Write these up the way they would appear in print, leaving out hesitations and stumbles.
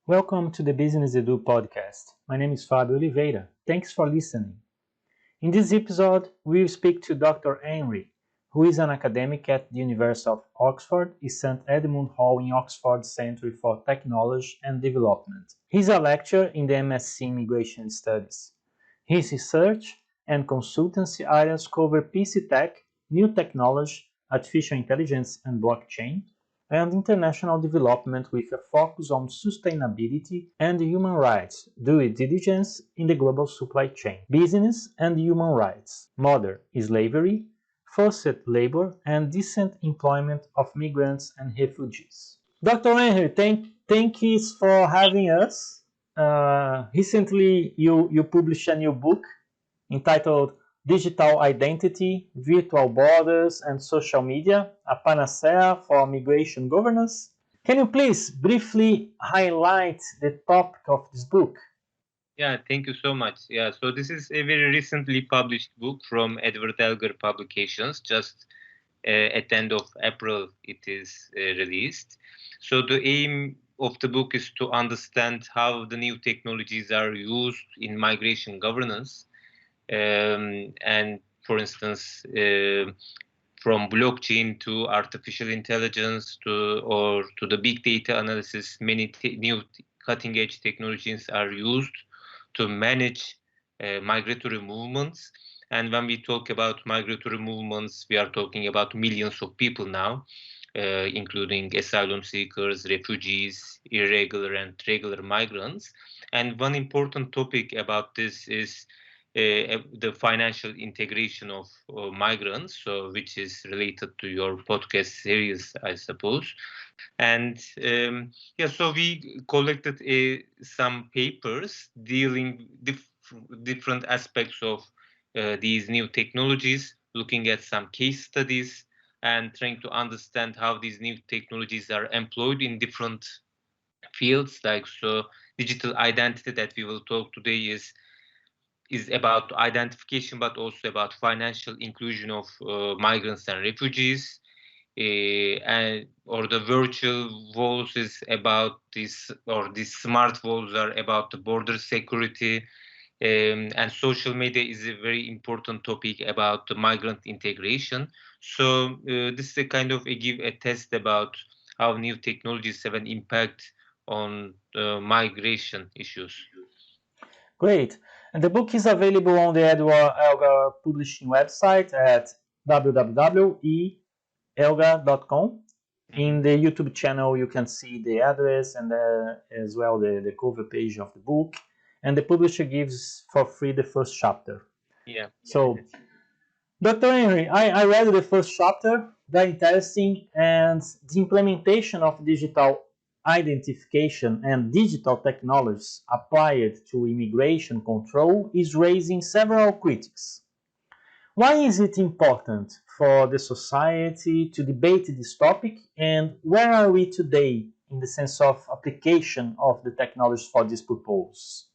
Welcome to the Business Edu podcast. My name is Fábio Oliveira. Thanks for listening. In this episode, we will speak to Dr. Emre, who is an academic at the University of Oxford in St. Edmund Hall in Oxford Centre for Technology and Development. He is a lecturer in the MSc Immigration Studies. His research and consultancy areas cover PC tech, new technology, artificial intelligence and blockchain, and international development with a focus on sustainability and human rights, due diligence in the global supply chain, business and human rights, modern slavery, forced labor, and decent employment of migrants and refugees. Dr. Henry, thank you for having us. Recently, you published a new book entitled Digital Identity, Virtual Borders, and Social Media, a panacea for migration governance. Can you please briefly highlight the topic of this book? Yeah, thank you so much. Yeah, so this is a very recently published book from Edward Elgar Publications. Just at the end of April, it is released. So the aim of the book is to understand how the new technologies are used in migration governance. And for instance, from blockchain to artificial intelligence to the big data analysis, many new cutting edge technologies are used to manage migratory movements. And when we talk about migratory movements, we are talking about millions of people now, including asylum seekers, refugees, irregular and regular migrants. And one important topic about this is the financial integration of migrants, so which is related to your podcast series, I suppose. And so we collected some papers dealing different aspects of these new technologies, looking at some case studies and trying to understand how these new technologies are employed in different fields. Like, so digital identity that we will talk today is about identification, but also about financial inclusion of migrants and refugees. Or the virtual walls is about this, or these smart walls are about the border security. And social media is a very important topic about the migrant integration. So this is a kind of a test about how new technologies have an impact on migration issues. Great. And the book is available on the Edward Elgar Publishing website at www.elgar.com. In the YouTube channel, you can see the address and as well the cover page of the book. And the publisher gives for free the first chapter. Yeah. So, Dr. Henry, I read the first chapter, very interesting, and the implementation of digital identification and digital technologies applied to immigration control is raising several critics. Why is it important for the society to debate this topic, and where are we today in the sense of application of the technologies for this purpose?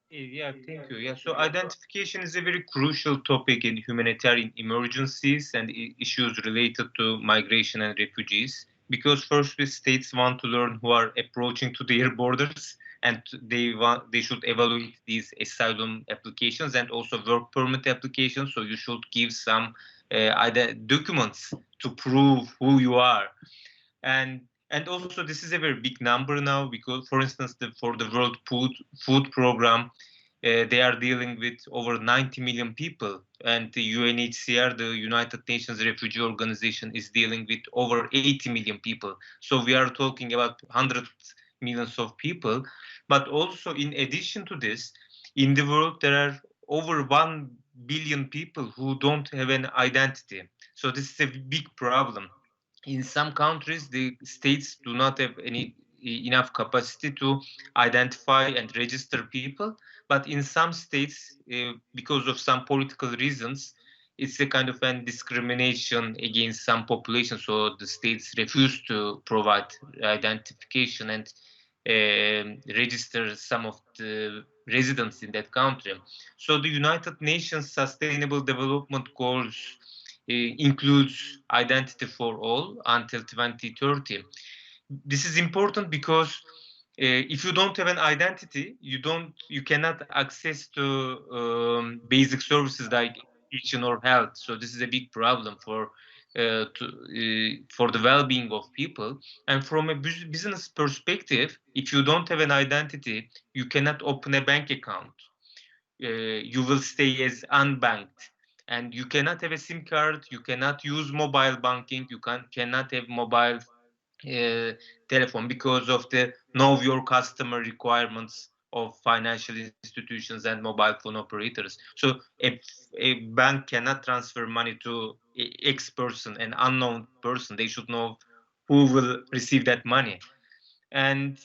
Yeah, thank you. Yeah, so identification is a very crucial topic in humanitarian emergencies and issues related to migration and refugees. Because firstly, states want to learn who are approaching to their borders, and they should evaluate these asylum applications and also work permit applications. So you should give some documents to prove who you are. And also this is a very big number now, because for instance for the World Food Program, they are dealing with over 90 million people, and the UNHCR, the United Nations Refugee Organization, is dealing with over 80 million people. So we are talking about hundreds millions of people. But also in addition to this, in the world there are over 1 billion people who don't have an identity. So this is a big problem. In some countries, the states do not have enough capacity to identify and register people. But in some states, because of some political reasons, it's a kind of an discrimination against some population. So the states refuse to provide identification and register some of the residents in that country. So the United Nations Sustainable Development Goals includes identity for all until 2030. This is important because if you don't have an identity, you cannot access to basic services like education or health. So this is a big problem for the well-being of people. And from a business perspective, if you don't have an identity, you cannot open a bank account. You will stay as unbanked, and you cannot have a SIM card. You cannot use mobile banking. You cannot have mobile uh, telephone because of the know your customer requirements of financial institutions and mobile phone operators. So a bank cannot transfer money to X person, an unknown person. They should know who will receive that money. And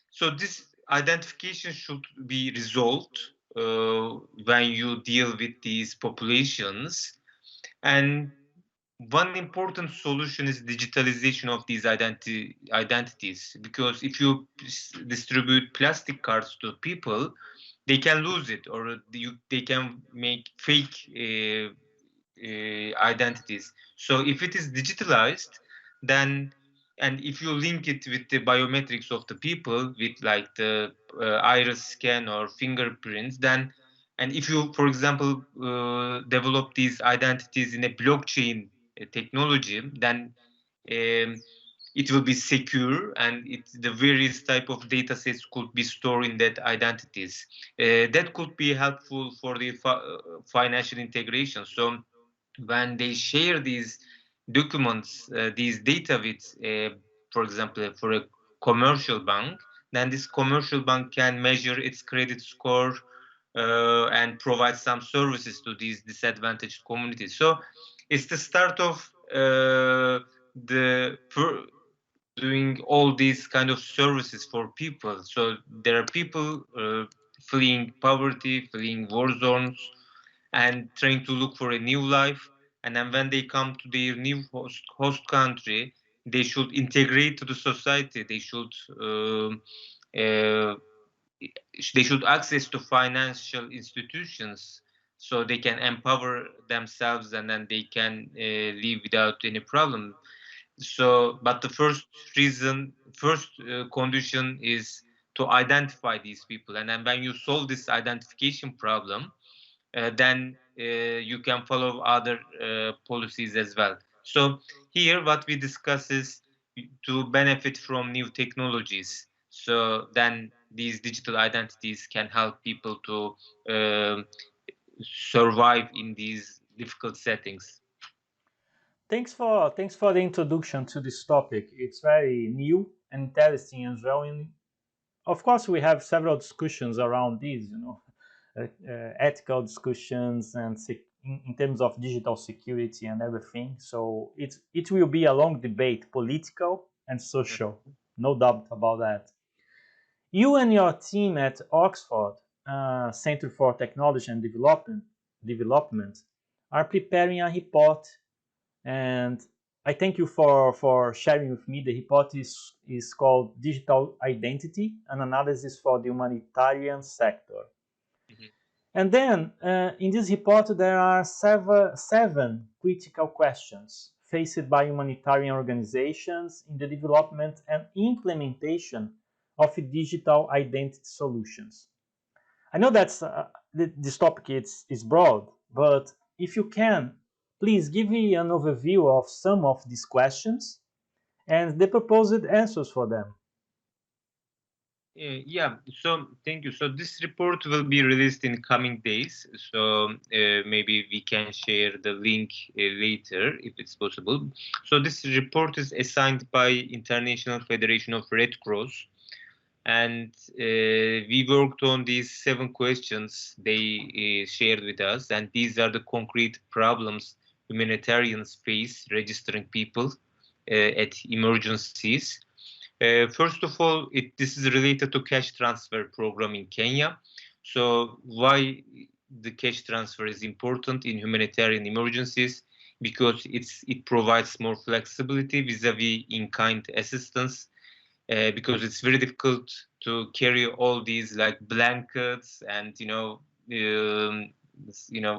so this identification should be resolved when you deal with these populations. And one important solution is digitalization of these identities, because if you distribute plastic cards to people, they can lose it, or they can make fake identities. So if it is digitalized, then, and if you link it with the biometrics of the people, with like the iris scan or fingerprints, then, and if you, for example, develop these identities in a blockchain technology, then it will be secure, and the various type of data sets could be stored in that identities. That could be helpful for the financial integration. So when they share these documents, these data with, for example, for a commercial bank, then this commercial bank can measure its credit score and provide some services to these disadvantaged communities. So it's the start of the doing all these kind of services for people. So there are people fleeing poverty, fleeing war zones, and trying to look for a new life. And then when they come to their new host country, they should integrate to the society. Uh, they should access to financial institutions, so they can empower themselves, and then they can live without any problem. So, but the first condition is to identify these people, and then when you solve this identification problem, then you can follow other policies as well. So here what we discuss is to benefit from new technologies. So then these digital identities can help people to survive in these difficult settings. Thanks for the introduction to this topic. It's very new and interesting as well. And of course, we have several discussions around this, ethical discussions and in terms of digital security and everything. So it will be a long debate, political and social, no doubt about that. You and your team at Oxford Center for Technology and Development are preparing a report, and I thank you for sharing with me. The report is called Digital Identity, an analysis for the humanitarian sector. Mhm. And then in this report, there are seven critical questions faced by humanitarian organizations in the development and implementation of digital identity solutions. I know that's this topic is broad, but if you can, please give me an overview of some of these questions and the proposed answers for them. Yeah, so thank you. So this report will be released in coming days. So maybe we can share the link later if it's possible. So this report is assigned by International Federation of Red Cross, and we worked on these seven questions they shared with us, and these are the concrete problems humanitarians face registering people at emergencies. First of all, this is related to cash transfer program in Kenya. So why the cash transfer is important in humanitarian emergencies? Because it provides more flexibility vis-a-vis in-kind assistance. Because it's very difficult to carry all these like blankets and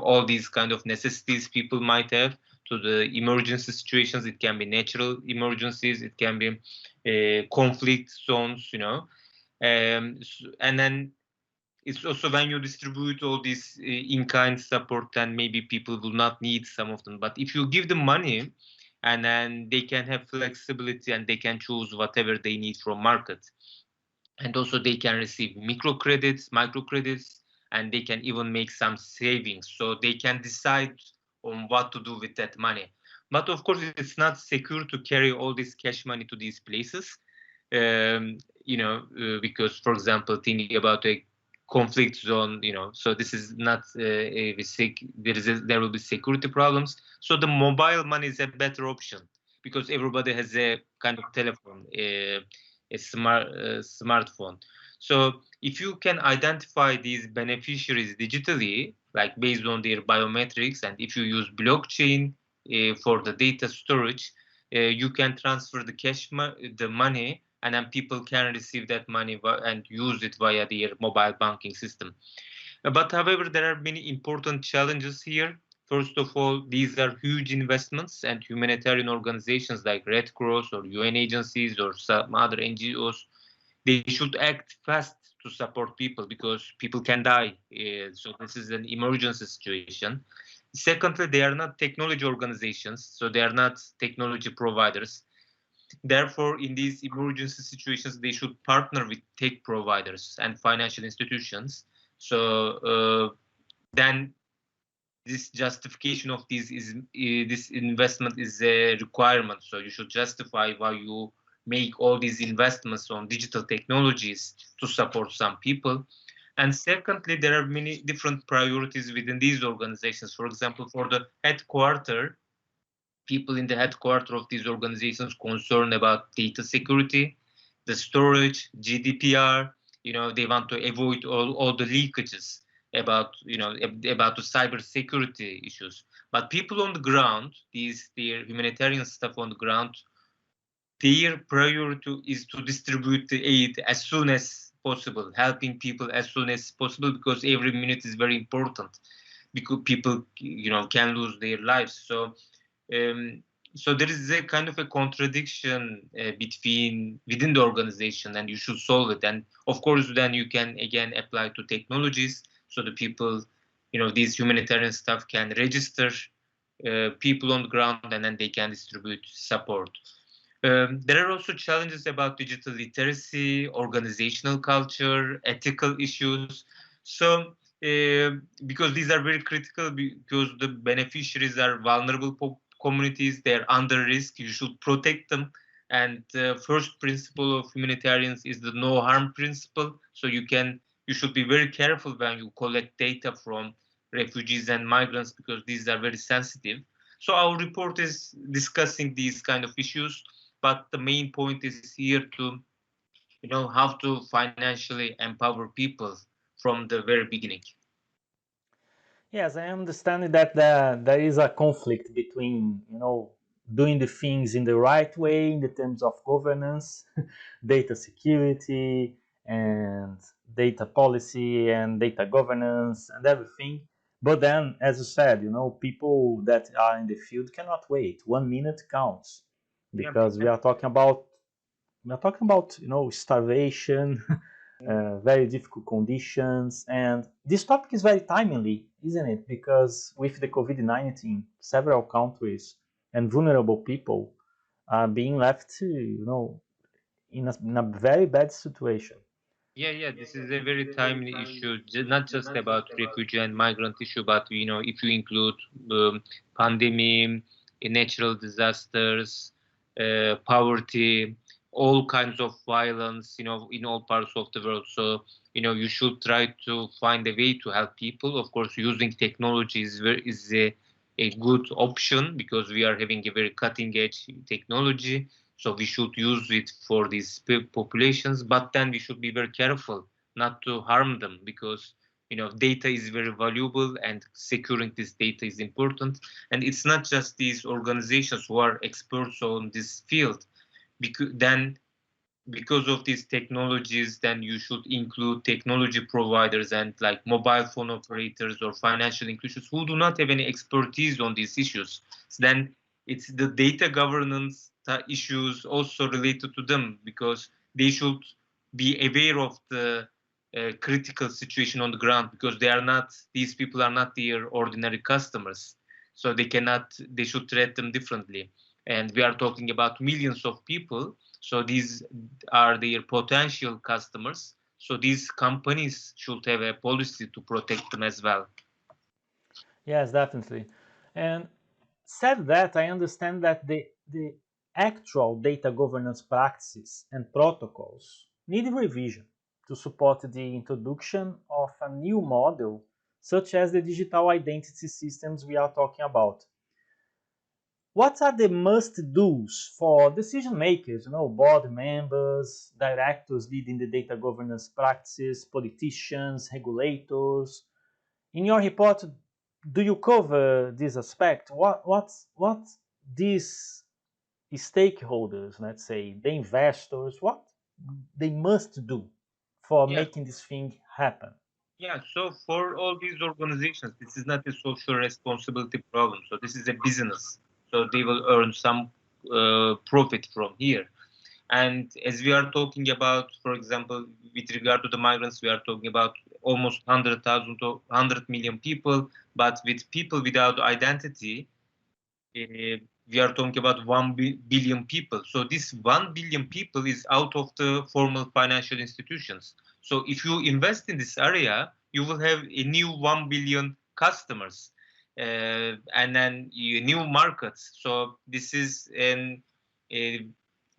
all these kind of necessities people might have to the emergency situations. It can be natural emergencies, it can be conflict zones, And then it's also when you distribute all these in-kind support, then maybe people will not need some of them. But if you give them money, and then they can have flexibility and they can choose whatever they need from market, and also they can receive microcredits, and they can even make some savings, so they can decide on what to do with that money. But of course, it's not secure to carry all this cash money to these places, because, for example, thinking about a conflict zone, so this is not there will be security problems. So the mobile money is a better option, because everybody has a kind of telephone, a smartphone. So if you can identify these beneficiaries digitally, like based on their biometrics, and if you use blockchain for the data storage, you can transfer the money, and then people can receive that money and use it via their mobile banking system. But however, there are many important challenges here. First of all, these are huge investments, and humanitarian organizations like Red Cross or UN agencies or some other NGOs, they should act fast to support people, because people can die. So this is an emergency situation. Secondly, they are not technology organizations, so they are not technology providers. Therefore, in these emergency situations, they should partner with tech providers and financial institutions. So then this justification of this investment is a requirement. So you should justify why you make all these investments on digital technologies to support some people. And secondly, there are many different priorities within these organizations. For example, for the headquarter, people in the headquarter of these organizations concerned about data security, the storage, GDPR. They want to avoid all the leakages about the cyber security issues. But people on the ground, their humanitarian staff on the ground, their priority is to distribute the aid as soon as possible, helping people as soon as possible, because every minute is very important, because people can lose their lives. Um, so there is a kind of a contradiction within the organization, and you should solve it. And of course, then you can again apply to technologies, so the people, these humanitarian staff can register people on the ground, and then they can distribute support. There are also challenges about digital literacy, organizational culture, ethical issues. So, because these are very critical, because the beneficiaries are vulnerable communities, they're under risk, you should protect them. And the first principle of humanitarians is the no harm principle. So you should be very careful when you collect data from refugees and migrants, because these are very sensitive. So our report is discussing these kind of issues, but the main point is here to how to financially empower people from the very beginning. Yes, I understand that there is a conflict between, doing the things in the right way in the terms of governance, data security, and data policy and data governance and everything. But then, as you said, people that are in the field cannot wait. 1 minute counts, Yeah. because we are talking about starvation, very difficult conditions, and this topic is very timely, isn't it? Because with the COVID-19, several countries and vulnerable people are being left, in a very bad situation. Yeah, this is a very timely issue, not just about refugee and migrant issue, but if you include pandemic, natural disasters, poverty, all kinds of violence, in all parts of the world. So you should try to find a way to help people. Of course, using technology is a good option, because we are having a very cutting edge technology, so we should use it for these populations, but then we should be very careful not to harm them, because data is very valuable, and securing this data is important. And it's not just these organizations who are experts on this field. Because of these technologies, then you should include technology providers and like mobile phone operators or financial institutions who do not have any expertise on these issues. So then it's the data governance issues also related to them, because they should be aware of the critical situation on the ground, because these people are not their ordinary customers, so they should treat them differently. And we are talking about millions of people, so these are their potential customers, so these companies should have a policy to protect them as well. Yes, definitely. And said that, I understand that the actual data governance practices and protocols need revision to support the introduction of a new model, such as the digital identity systems we are talking about. What are the must-dos for decision makers, board members, directors leading the data governance practices, politicians, regulators? In your report, do you cover this aspect? What these stakeholders, let's say the investors, what they must do for Yeah, making this thing happen? yeah. So for all these organizations, this is not a social responsibility problem. So this is a business. So they will earn some profit from here. And as we are talking about, for example, with regard to the migrants, we are talking about almost 100,000 to 100 million people. But with people without identity, we are talking about 1 billion people. So this 1 billion people is out of the formal financial institutions. So if you invest in this area, you will have a new 1 billion customers, and then new markets. So this is an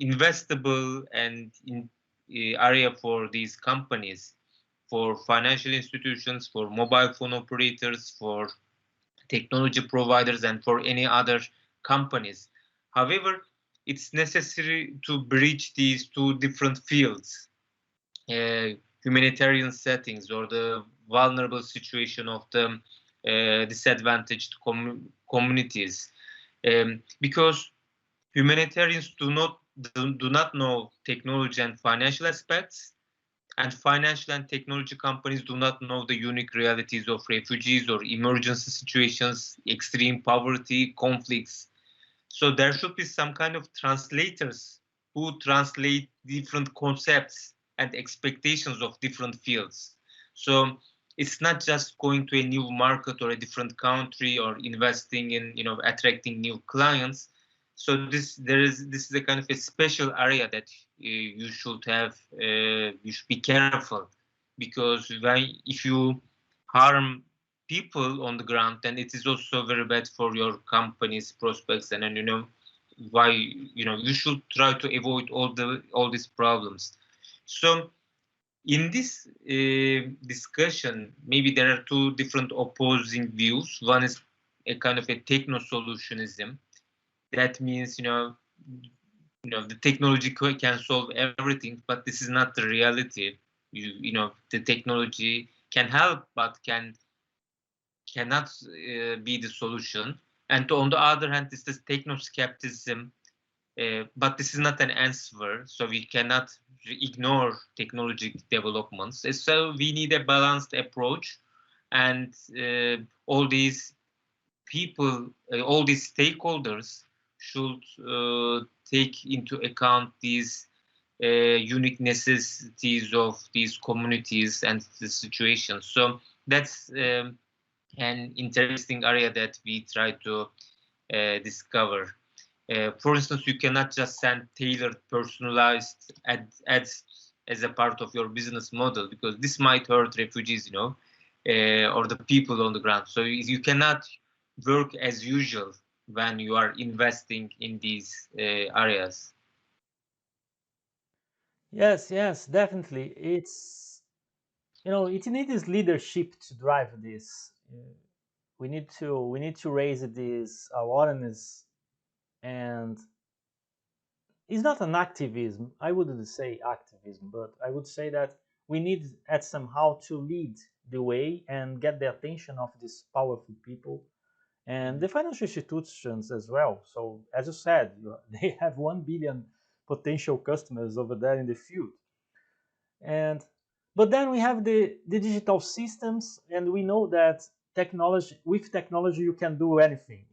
investable and area for these companies, for financial institutions, for mobile phone operators, for technology providers, and for any other companies. However, it's necessary to bridge these two different fields, uh, humanitarian settings or the vulnerable situation of the disadvantaged communities, because humanitarians do not know technology and financial aspects, and financial and technology companies do not know the unique realities of refugees or emergency situations, extreme poverty, conflicts. So there should be some kind of translators who translate different concepts and expectations of different fields. So it's not just going to a new market or a different country or investing in, attracting new clients. So this is a kind of a special area that you should have. You should be careful, because if you harm people on the ground, then it is also very bad for your company's prospects. And then why you should try to avoid all these problems. So in this discussion, maybe there are two different opposing views. One is a kind of a techno solutionism. That means the technology can solve everything, but this is not the reality. The technology can help, but cannot be the solution. And on the other hand, this is techno skepticism, but this is not an answer. So we cannot ignore technology developments. So we need a balanced approach, and all these people, all these stakeholders should take into account these unique necessities of these communities and the situations. So that's an interesting area that we try to discover. For instance, you cannot just send tailored, personalized ads as a part of your business model, because this might hurt refugees, or the people on the ground. So you cannot work as usual when you are investing in these areas. Yes, yes, definitely. It needs leadership to drive this. We need to raise this awareness, and it's not an activism. I wouldn't say activism, but I would say that we need at somehow to lead the way and get the attention of these powerful people and the financial institutions as well. So as you said, they have 1 billion potential customers over there in the field. And but then we have the digital systems, and we know that technology you can do anything,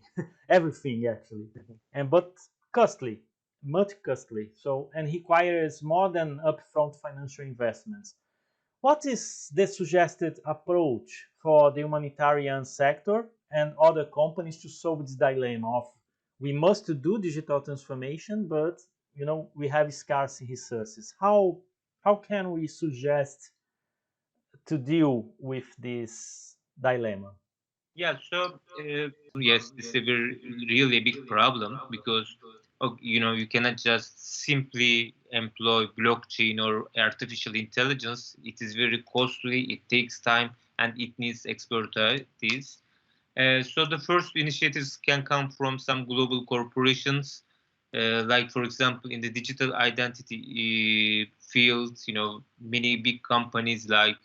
everything actually, and but costly. meticulously, and requires more than upfront financial investments. What is the suggested approach for the humanitarian sector and other companies to solve this dilemma of we must do digital transformation, but we have scarce resources? How can we suggest to deal with this dilemma? Yeah, so yes, this is a very, really a big problem because you cannot just simply employ blockchain or artificial intelligence. It is very costly, it takes time, and it needs expertise. So the first initiatives can come from some global corporations, like for example in the digital identity field, many big companies like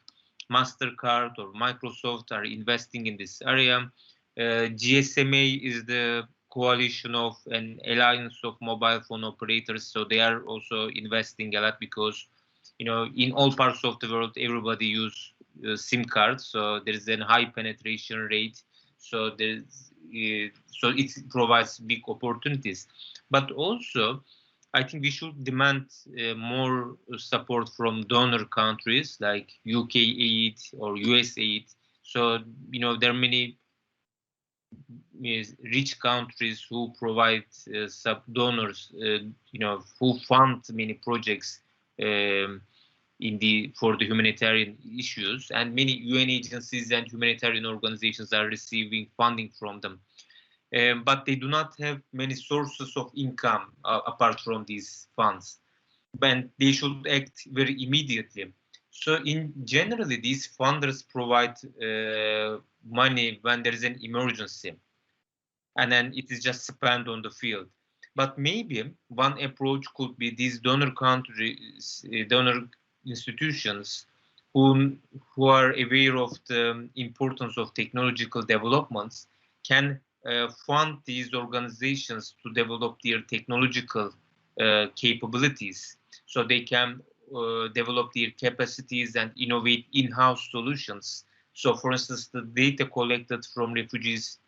Mastercard or Microsoft are investing in this area. GSMA is the coalition of an alliance of mobile phone operators, so they are also investing a lot because in all parts of the world everybody use SIM cards, so there is a high penetration rate. So it provides big opportunities, but also I think we should demand more support from donor countries like UK aid or US aid. So there are many rich countries who provide sub donors, who fund many projects um, for the humanitarian issues, and many UN agencies and humanitarian organizations are receiving funding from them. But they do not have many sources of income apart from these funds, and they should act very immediately. So, in generally, these funders provide money when there is an emergency, and then it is just spent on the field. But maybe one approach could be these donor countries, donor institutions, who who are aware of the importance of technological developments, can fund these organizations to develop their technological capabilities, so they can develop their capacities and innovate in-house solutions. So, for instance, the data collected from refugees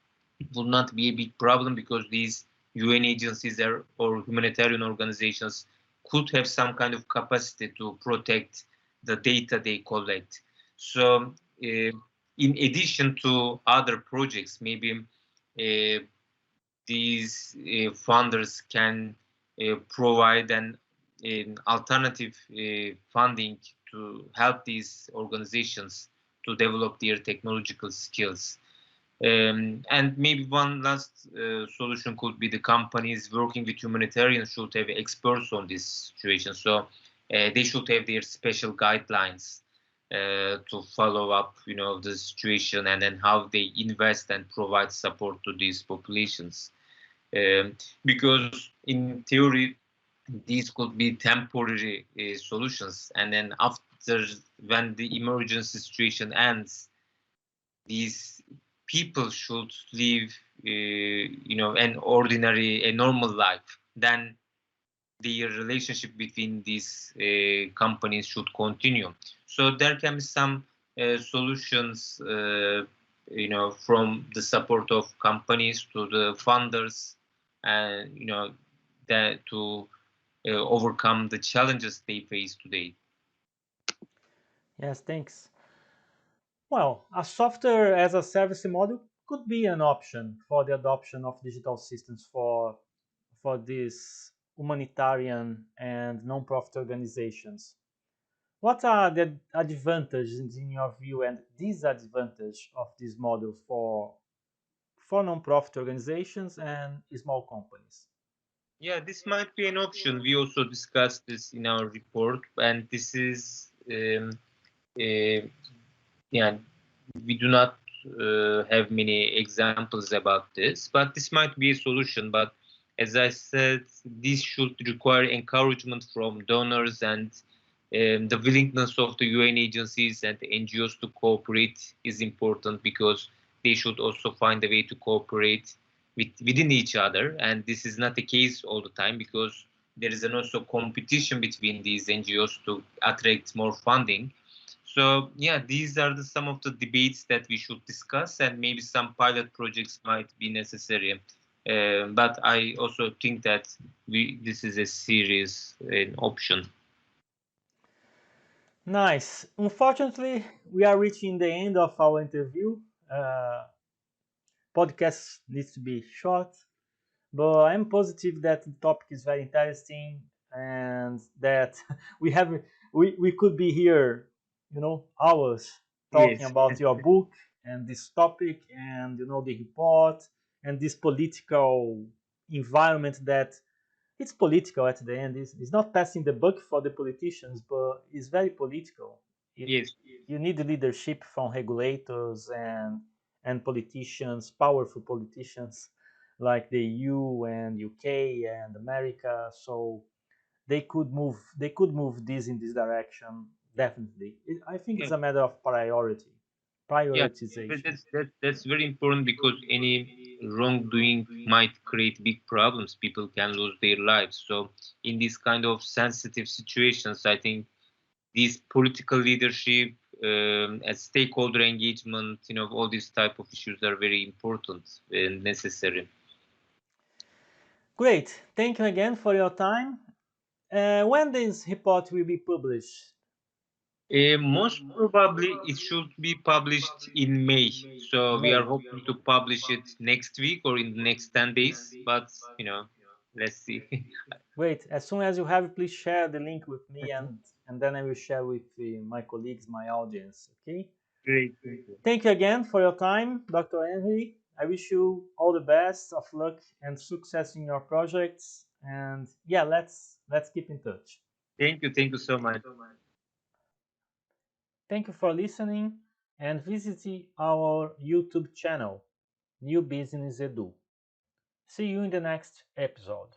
will not be a big problem because these UN agencies or humanitarian organizations could have some kind of capacity to protect the data they collect. So, in addition to other projects, maybe these funders can provide an alternative funding to help these organizations to develop their technological skills. And maybe one last solution could be the companies working with humanitarians should have experts on this situation. So they should have their special guidelines to follow up, the situation and then how they invest and provide support to these populations. Um, because in theory, these could be temporary solutions, and then after, when the emergency situation ends, these people should live an ordinary, a normal life. Then the relationship between these companies should continue. So there can be some solutions, from the support of companies to the funders, and that to overcome the challenges they face today. Yes, thanks. Well, a software as a service model could be an option for the adoption of digital systems for these humanitarian and non-profit organizations. What are the advantages in your view and disadvantages of this model for non-profit organizations and small companies? Yeah, this might be an option. We also discussed this in our report, and this is uh, yeah, we do not have many examples about this, but this might be a solution. But as I said, this should require encouragement from donors, and the willingness of the UN agencies and the NGOs to cooperate is important because they should also find a way to cooperate within each other. And this is not the case all the time because there is an also competition between these NGOs to attract more funding. So yeah, these are some of the debates that we should discuss, and maybe some pilot projects might be necessary. But I also think that this is a serious option. Nice. Unfortunately, we are reaching the end of our interview. Uh, Podcast needs to be short, but I'm positive that the topic is very interesting and that we have we could be here, hours talking Yes, about your book and this topic and the report and this political environment that it's political at the end. It's not passing the buck for the politicians, but it's very political. You, yes, you need leadership from regulators and politicians, powerful politicians like the EU and UK and America. So they could move this in this direction definitely. I think yeah, it's a matter of yeah. prioritization. That's very important because any wrongdoing might create big problems. People can lose their lives. So in these kind of sensitive situations, I think these political leadership and stakeholder engagement, all these type of issues are very important and necessary. Great. Thank you again for your time. When this report will be published? Most probably it should be published in May. So we are May. hoping to publish it next week or in the next 10 days. But, let's see. Great. As soon as you have it, please share the link with me, and then I will share with my colleagues, my audience. Okay. Great. Thank you. Thank you again for your time, Dr. Henry. I wish you all the best of luck and success in your projects. And yeah, let's keep in touch. Thank you. Thank you so much. Thank you for listening and visit our YouTube channel, New Business Edu. See you in the next episode.